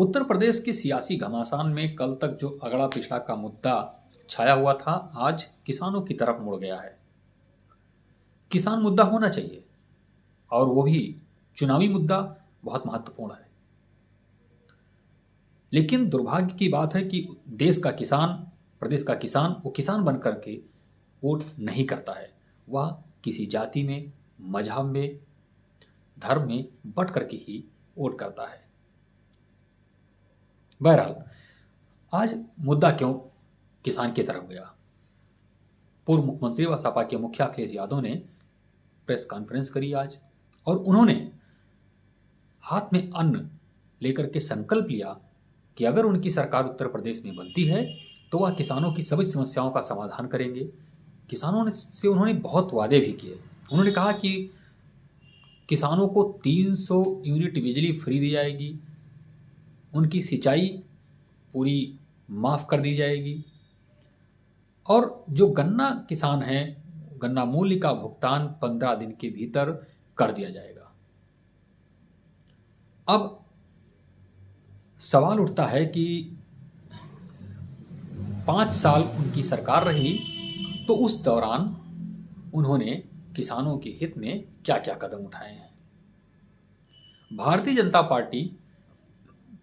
उत्तर प्रदेश के सियासी घमासान में कल तक जो अगड़ा पिछड़ा का मुद्दा छाया हुआ था, आज किसानों की तरफ मुड़ गया है। किसान मुद्दा होना चाहिए और वो भी चुनावी मुद्दा बहुत महत्वपूर्ण है। लेकिन दुर्भाग्य की बात है कि देश का किसान, प्रदेश का किसान, वो किसान बन करके वोट नहीं करता है। वह किसी जाति में, मजहब में, धर्म में बट करके ही वोट करता है। बहरहाल, आज मुद्दा क्यों किसान की तरफ गया? पूर्व मुख्यमंत्री व सपा के मुखिया अखिलेश यादव ने प्रेस कॉन्फ्रेंस करी आज, और उन्होंने हाथ में अन्न लेकर के संकल्प लिया कि अगर उनकी सरकार उत्तर प्रदेश में बनती है तो वह किसानों की सभी समस्याओं का समाधान करेंगे। किसानों से उन्होंने बहुत वादे भी किए। उन्होंने कहा कि किसानों को 300 यूनिट बिजली फ्री दी जाएगी, उनकी सिंचाई पूरी माफ़ कर दी जाएगी, और जो गन्ना किसान हैं, गन्ना मूल्य का भुगतान 15 दिन के भीतर कर दिया जाएगा। अब सवाल उठता है कि 5 साल उनकी सरकार रही तो उस दौरान उन्होंने किसानों के हित में क्या क्या कदम उठाए हैं। भारतीय जनता पार्टी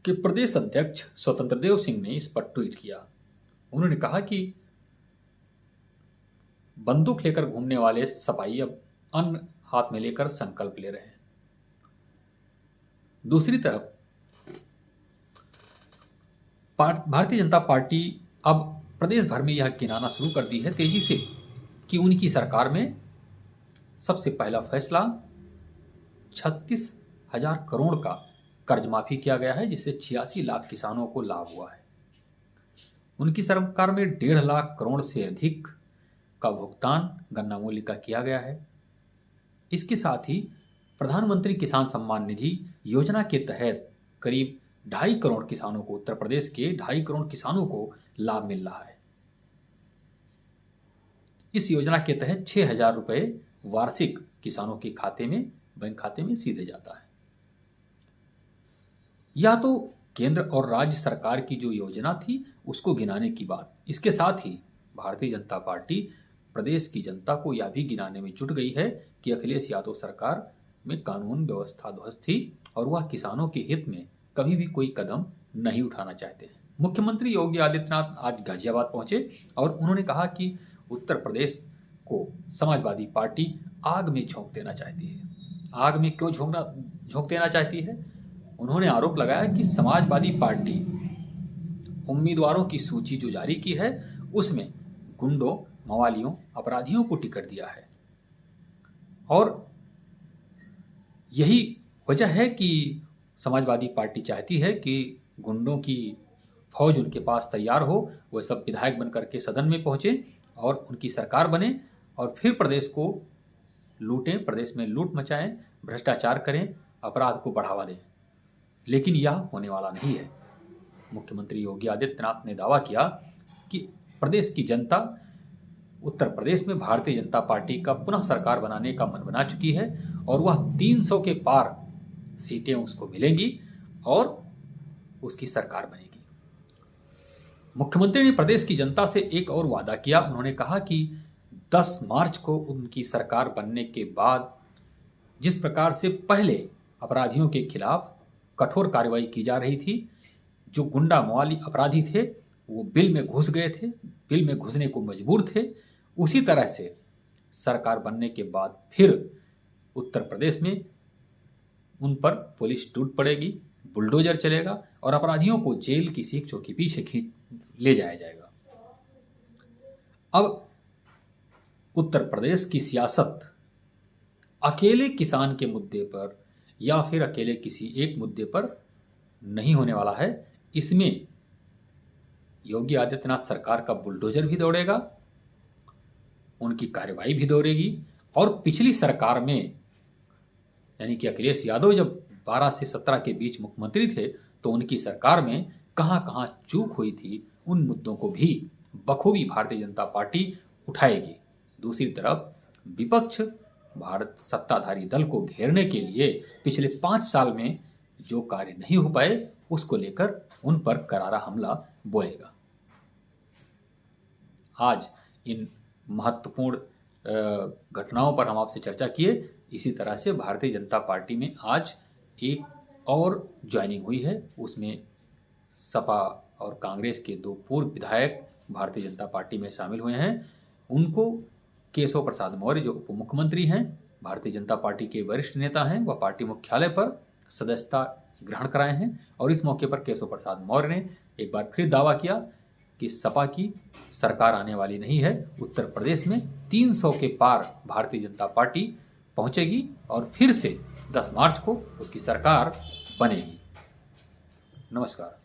के प्रदेश अध्यक्ष स्वतंत्र देव सिंह ने इस पर ट्वीट किया। उन्होंने कहा कि बंदूक लेकर घूमने वाले सपाई अब अन्न हाथ में लेकर संकल्प ले रहे हैं। दूसरी तरफ भारतीय जनता पार्टी अब प्रदेश भर में यह गिनाना शुरू कर दी है तेजी से कि उनकी सरकार में सबसे पहला फैसला 36,000 करोड़ का कर्ज माफी किया गया है, जिससे 86 लाख किसानों को लाभ हुआ है। उनकी सरकार में 1.5 लाख करोड़ से अधिक का भुगतान गन्ना मूल्य का किया गया है। इसके साथ ही प्रधानमंत्री किसान सम्मान निधि योजना के तहत करीब 2.5 करोड़ किसानों को, उत्तर प्रदेश के 2.5 करोड़ किसानों को लाभ मिल रहा है। इस योजना के तहत 6,000 रुपये वार्षिक किसानों के खाते में, बैंक खाते में सीधे जाता है। या तो केंद्र और राज्य सरकार की जो योजना थी उसको गिनाने की बात। इसके साथ ही भारतीय जनता पार्टी प्रदेश की जनता को यह भी गिनाने में जुट गई है कि अखिलेश यादव सरकार में कानून व्यवस्था ध्वस्त थी और वह किसानों के हित में कभी भी कोई कदम नहीं उठाना चाहते हैं। मुख्यमंत्री योगी आदित्यनाथ आज गाजियाबाद पहुंचे और उन्होंने कहा कि उत्तर प्रदेश को समाजवादी पार्टी आग में झोंक देना चाहती है। आग में क्यों झोंक देना चाहती है? उन्होंने आरोप लगाया कि समाजवादी पार्टी उम्मीदवारों की सूची जो जारी की है उसमें गुंडों, मवालियों, अपराधियों को टिकट दिया है, और यही वजह है कि समाजवादी पार्टी चाहती है कि गुंडों की फौज उनके पास तैयार हो, वह सब विधायक बनकर के सदन में पहुंचे और उनकी सरकार बने और फिर प्रदेश को लूटें, प्रदेश में लूट मचाएं, भ्रष्टाचार करें, अपराध को बढ़ावा दें। लेकिन यह होने वाला नहीं है। मुख्यमंत्री योगी आदित्यनाथ ने दावा किया कि प्रदेश की जनता उत्तर प्रदेश में भारतीय जनता पार्टी का पुनः सरकार बनाने का मन बना चुकी है और वह 300 के पार सीटें उसको मिलेंगी और उसकी सरकार बनेगी। मुख्यमंत्री ने प्रदेश की जनता से एक और वादा किया। उन्होंने कहा कि 10 मार्च को उनकी सरकार बनने के बाद जिस प्रकार से पहले अपराधियों के खिलाफ कठोर कार्रवाई की जा रही थी, जो गुंडा मवाली अपराधी थे वो बिल में घुस गए थे, बिल में घुसने को मजबूर थे, उसी तरह से सरकार बनने के बाद फिर उत्तर प्रदेश में उन पर पुलिस टूट पड़ेगी, बुलडोजर चलेगा और अपराधियों को जेल की सीखों के पीछे खींच ले जाया जाएगा। अब उत्तर प्रदेश की सियासत अकेले किसान के मुद्दे पर या फिर अकेले किसी एक मुद्दे पर नहीं होने वाला है। इसमें योगी आदित्यनाथ सरकार का बुलडोजर भी दौड़ेगा, उनकी कार्रवाई भी दौड़ेगी, और पिछली सरकार में यानी कि अखिलेश यादव जब 12 से 17 के बीच मुख्यमंत्री थे तो उनकी सरकार में कहां कहां चूक हुई थी उन मुद्दों को भी बखूबी भारतीय जनता पार्टी उठाएगी। दूसरी तरफ विपक्ष भारत सत्ताधारी दल को घेरने के लिए पिछले 5 साल में जो कार्य नहीं हो पाए उसको लेकर उन पर करारा हमला बोलेगा। आज इन महत्वपूर्ण घटनाओं पर हम आपसे चर्चा किए। इसी तरह से भारतीय जनता पार्टी में आज एक और ज्वाइनिंग हुई है, उसमें सपा और कांग्रेस के 2 पूर्व विधायक भारतीय जनता पार्टी में शामिल हुए हैं। उनको केशव प्रसाद मौर्य जो उप मुख्यमंत्री हैं, भारतीय जनता पार्टी के वरिष्ठ नेता हैं, वह पार्टी मुख्यालय पर सदस्यता ग्रहण कराए हैं। और इस मौके पर केशव प्रसाद मौर्य ने एक बार फिर दावा किया कि सपा की सरकार आने वाली नहीं है। उत्तर प्रदेश में 300 के पार भारतीय जनता पार्टी पहुंचेगी और फिर से 10 मार्च को उसकी सरकार बनेगी। नमस्कार।